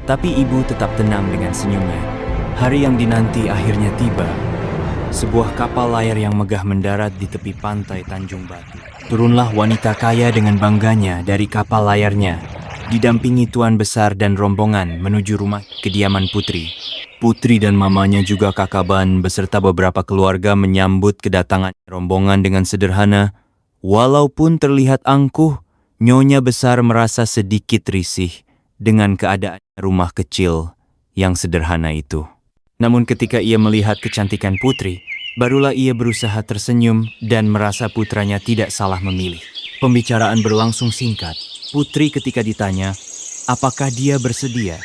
Tapi ibu tetap tenang dengan senyumnya. Hari yang dinanti akhirnya tiba. Sebuah kapal layar yang megah mendarat di tepi pantai Tanjung Batu. Turunlah wanita kaya dengan bangganya dari kapal layarnya, didampingi tuan besar dan rombongan menuju rumah kediaman Putri. Putri dan mamanya juga Kakaban beserta beberapa keluarga menyambut kedatangan rombongan dengan sederhana. Walaupun terlihat angkuh, Nyonya besar merasa sedikit risih dengan keadaan rumah kecil yang sederhana itu. Namun ketika ia melihat kecantikan Putri, barulah ia berusaha tersenyum dan merasa putranya tidak salah memilih. Pembicaraan berlangsung singkat. Putri ketika ditanya, apakah dia bersedia?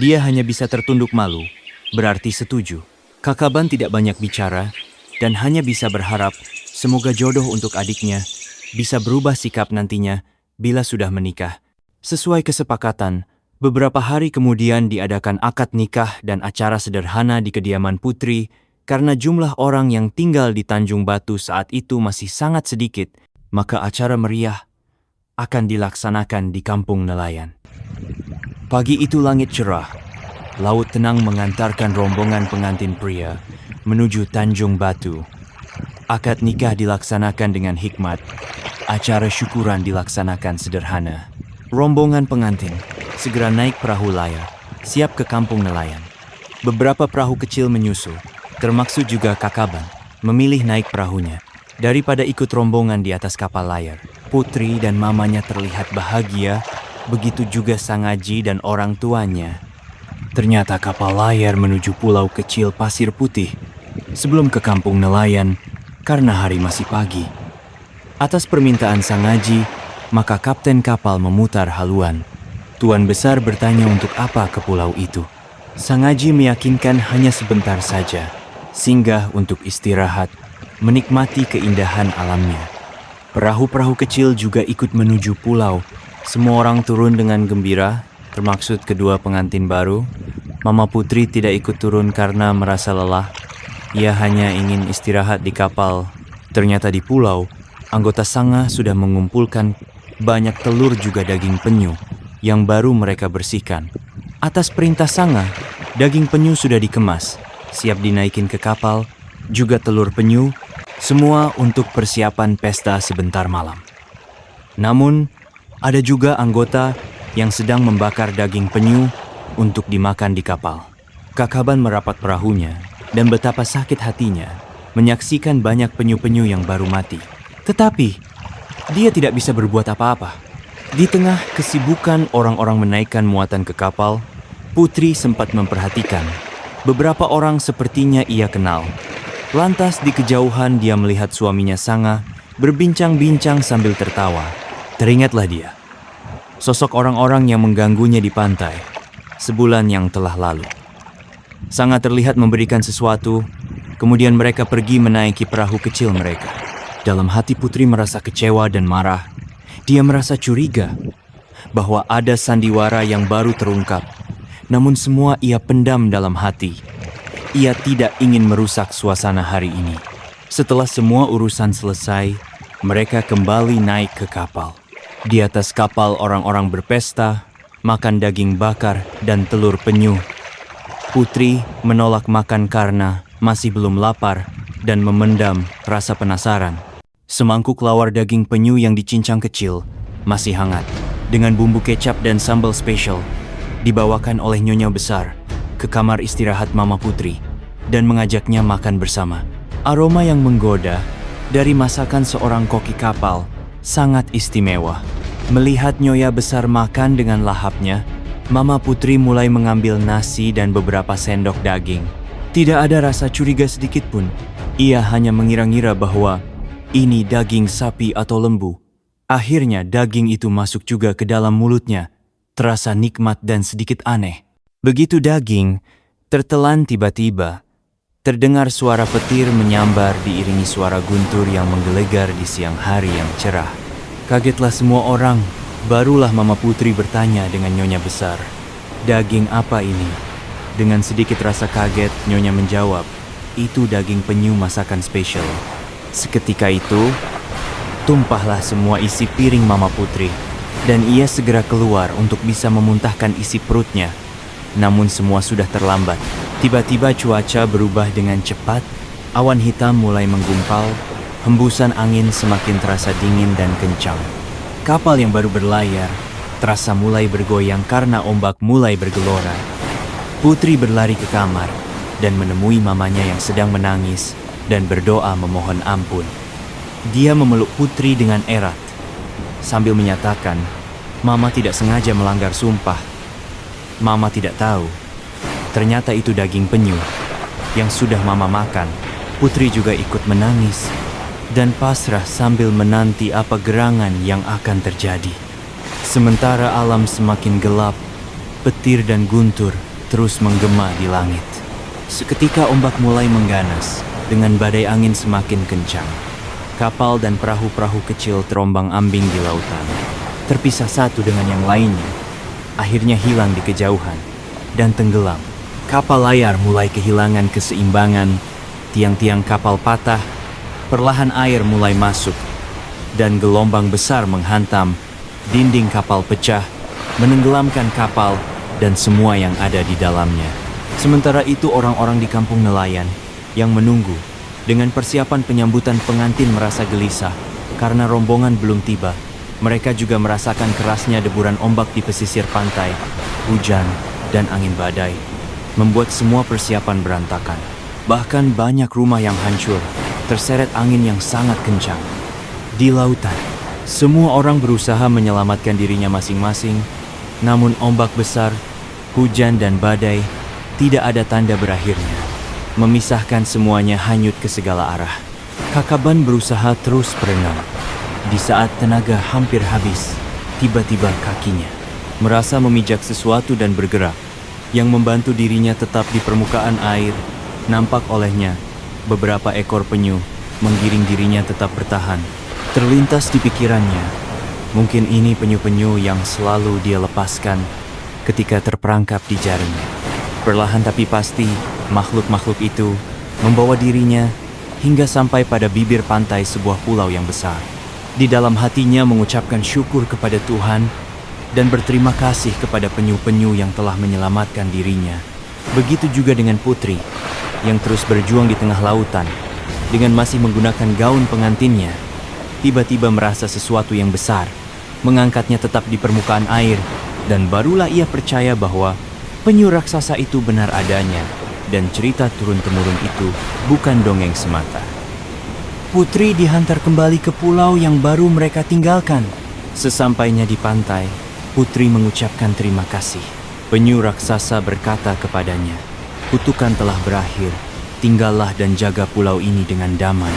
Dia hanya bisa tertunduk malu, berarti setuju. Kakaban tidak banyak bicara dan hanya bisa berharap semoga jodoh untuk adiknya bisa berubah sikap nantinya bila sudah menikah. Sesuai kesepakatan, beberapa hari kemudian diadakan akad nikah dan acara sederhana di kediaman Putri karena jumlah orang yang tinggal di Tanjung Batu saat itu masih sangat sedikit, maka acara meriah akan dilaksanakan di kampung nelayan. Pagi itu langit cerah, laut tenang mengantarkan rombongan pengantin pria menuju Tanjung Batu. Akad nikah dilaksanakan dengan hikmat, acara syukuran dilaksanakan sederhana. Rombongan pengantin segera naik perahu layar, siap ke kampung nelayan. Beberapa perahu kecil menyusul, termaksud juga Kakaban, memilih naik perahunya daripada ikut rombongan di atas kapal layar. Putri dan mamanya terlihat bahagia, begitu juga Sang Aji dan orang tuanya. Ternyata kapal layar menuju pulau kecil Pasir Putih sebelum ke kampung nelayan karena hari masih pagi. Atas permintaan Sang Aji, maka kapten kapal memutar haluan. Tuan besar bertanya untuk apa ke pulau itu. Sang Aji meyakinkan hanya sebentar saja, singgah untuk istirahat, menikmati keindahan alamnya. Perahu-perahu kecil juga ikut menuju pulau. Semua orang turun dengan gembira, termaksud kedua pengantin baru. Mama Putri tidak ikut turun karena merasa lelah. Ia hanya ingin istirahat di kapal. Ternyata di pulau, anggota Sanga sudah mengumpulkan banyak telur juga daging penyu yang baru mereka bersihkan. Atas perintah Sanga, daging penyu sudah dikemas, siap dinaikin ke kapal, juga telur penyu, semua untuk persiapan pesta sebentar malam. Namun, ada juga anggota yang sedang membakar daging penyu untuk dimakan di kapal. Kakaban merapat perahunya dan betapa sakit hatinya menyaksikan banyak penyu-penyu yang baru mati. Tetapi, dia tidak bisa berbuat apa-apa. Di tengah kesibukan orang-orang menaikkan muatan ke kapal, Putri sempat memperhatikan beberapa orang sepertinya ia kenal. Lantas di kejauhan dia melihat suaminya Sanga berbincang-bincang sambil tertawa. Teringatlah dia, sosok orang-orang yang mengganggunya di pantai sebulan yang telah lalu. Sanga terlihat memberikan sesuatu, kemudian mereka pergi menaiki perahu kecil mereka. Dalam hati Putri merasa kecewa dan marah. Dia merasa curiga bahwa ada sandiwara yang baru terungkap. Namun semua ia pendam dalam hati. Ia tidak ingin merusak suasana hari ini. Setelah semua urusan selesai, mereka kembali naik ke kapal. Di atas kapal orang-orang berpesta, makan daging bakar dan telur penyu. Putri menolak makan karena masih belum lapar dan memendam rasa penasaran. Semangkuk lawar daging penyu yang dicincang kecil, masih hangat, dengan bumbu kecap dan sambal spesial, dibawakan oleh Nyonya besar ke kamar istirahat Mama Putri dan mengajaknya makan bersama. Aroma yang menggoda dari masakan seorang koki kapal sangat istimewa. Melihat Nyonya besar makan dengan lahapnya, Mama Putri mulai mengambil nasi dan beberapa sendok daging. Tidak ada rasa curiga sedikit pun. Ia hanya mengira-ngira bahwa ini daging sapi atau lembu. Akhirnya daging itu masuk juga ke dalam mulutnya. Terasa nikmat dan sedikit aneh. Begitu daging tertelan, tiba-tiba terdengar suara petir menyambar diiringi suara guntur yang menggelegar di siang hari yang cerah. Kagetlah semua orang. Barulah Mama Putri bertanya dengan Nyonya besar, "Daging apa ini?" Dengan sedikit rasa kaget, Nyonya menjawab, "Itu daging penyu masakan spesial." Seketika itu, tumpahlah semua isi piring Mama Putri, dan ia segera keluar untuk bisa memuntahkan isi perutnya. Namun semua sudah terlambat. Tiba-tiba cuaca berubah dengan cepat, awan hitam mulai menggumpal, hembusan angin semakin terasa dingin dan kencang. Kapal yang baru berlayar terasa mulai bergoyang karena ombak mulai bergelora. Putri berlari ke kamar dan menemui mamanya yang sedang menangis dan berdoa memohon ampun. Dia memeluk Putri dengan erat, sambil menyatakan, Mama tidak sengaja melanggar sumpah. Mama tidak tahu, ternyata itu daging penyu yang sudah Mama makan. Putri juga ikut menangis dan pasrah sambil menanti apa gerangan yang akan terjadi. Sementara alam semakin gelap, petir dan guntur terus menggema di langit. Seketika ombak mulai mengganas dengan badai angin semakin kencang. Kapal dan perahu-perahu kecil terombang-ambing di lautan, terpisah satu dengan yang lainnya, akhirnya hilang di kejauhan dan tenggelam. Kapal layar mulai kehilangan keseimbangan, tiang-tiang kapal patah, perlahan air mulai masuk, dan gelombang besar menghantam, dinding kapal pecah, menenggelamkan kapal dan semua yang ada di dalamnya. Sementara itu orang-orang di kampung nelayan yang menunggu dengan persiapan penyambutan pengantin merasa gelisah karena rombongan belum tiba. Mereka juga merasakan kerasnya deburan ombak di pesisir pantai, hujan, dan angin badai, membuat semua persiapan berantakan. Bahkan banyak rumah yang hancur, terseret angin yang sangat kencang. Di lautan, semua orang berusaha menyelamatkan dirinya masing-masing, namun ombak besar, hujan, dan badai tidak ada tanda berakhirnya, memisahkan semuanya hanyut ke segala arah. Kakaban berusaha terus berenang. Di saat tenaga hampir habis, tiba-tiba kakinya merasa memijak sesuatu dan bergerak. Yang membantu dirinya tetap di permukaan air, nampak olehnya beberapa ekor penyu menggiring dirinya tetap bertahan. Terlintas di pikirannya, mungkin ini penyu-penyu yang selalu dia lepaskan ketika terperangkap di jaringnya. Perlahan tapi pasti, makhluk-makhluk itu membawa dirinya hingga sampai pada bibir pantai sebuah pulau yang besar. Di dalam hatinya mengucapkan syukur kepada Tuhan dan berterima kasih kepada penyu-penyu yang telah menyelamatkan dirinya. Begitu juga dengan Putri yang terus berjuang di tengah lautan dengan masih menggunakan gaun pengantinnya. Tiba-tiba merasa sesuatu yang besar mengangkatnya tetap di permukaan air, dan barulah ia percaya bahwa penyu raksasa itu benar adanya dan cerita turun-temurun itu bukan dongeng semata. Putri dihantar kembali ke pulau yang baru mereka tinggalkan. Sesampainya di pantai, Putri mengucapkan terima kasih. Penyu raksasa berkata kepadanya, "Kutukan telah berakhir, tinggallah dan jaga pulau ini dengan damai."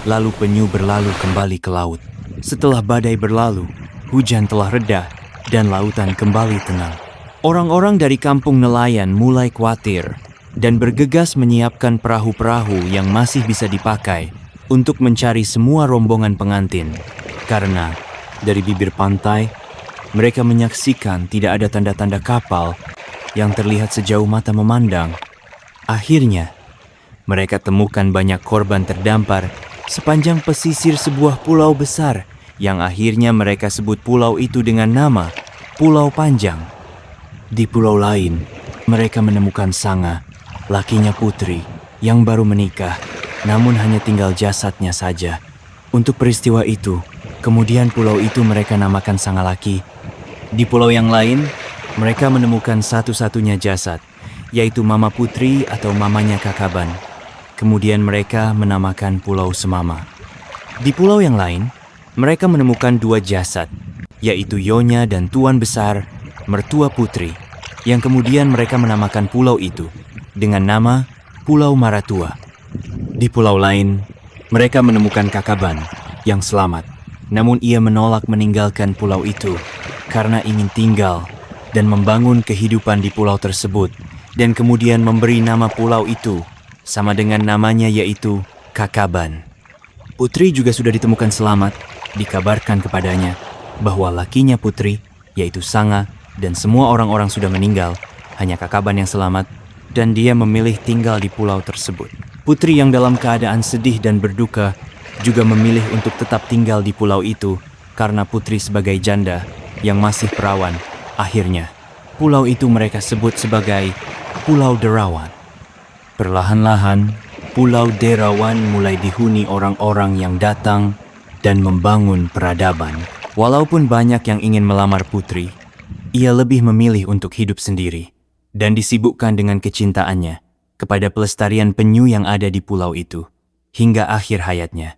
Lalu penyu berlalu kembali ke laut. Setelah badai berlalu, hujan telah reda dan lautan kembali tenang. Orang-orang dari kampung nelayan mulai khawatir dan bergegas menyiapkan perahu-perahu yang masih bisa dipakai untuk mencari semua rombongan pengantin. Karena dari bibir pantai, mereka menyaksikan tidak ada tanda-tanda kapal yang terlihat sejauh mata memandang. Akhirnya, mereka temukan banyak korban terdampar sepanjang pesisir sebuah pulau besar yang akhirnya mereka sebut pulau itu dengan nama Pulau Panjang. Di pulau lain, mereka menemukan Sanga, lakinya Putri, yang baru menikah, namun hanya tinggal jasadnya saja. Untuk peristiwa itu, kemudian pulau itu mereka namakan Sanga Laki. Di pulau yang lain, mereka menemukan satu-satunya jasad, yaitu Mama Putri atau mamanya Kakaban. Kemudian mereka menamakan Pulau Semama. Di pulau yang lain, mereka menemukan dua jasad, yaitu Yonya dan Tuan Besar, mertua Putri, yang kemudian mereka menamakan pulau itu dengan nama Pulau Maratua. Di pulau lain, mereka menemukan Kakaban yang selamat, namun ia menolak meninggalkan pulau itu karena ingin tinggal dan membangun kehidupan di pulau tersebut, dan kemudian memberi nama pulau itu sama dengan namanya, yaitu Kakaban. Putri juga sudah ditemukan selamat. Dikabarkan kepadanya bahwa lakinya Putri, yaitu Sanga, dan semua orang-orang sudah meninggal. Hanya Kakaban yang selamat, dan dia memilih tinggal di pulau tersebut. Putri yang dalam keadaan sedih dan berduka juga memilih untuk tetap tinggal di pulau itu karena Putri sebagai janda yang masih perawan akhirnya Pulau itu mereka sebut sebagai Pulau Derawan. Perlahan-lahan, Pulau Derawan mulai dihuni orang-orang yang datang dan membangun peradaban. Walaupun banyak yang ingin melamar putri, ia lebih memilih untuk hidup sendiri dan disibukkan dengan kecintaannya kepada pelestarian penyu yang ada di pulau itu hingga akhir hayatnya.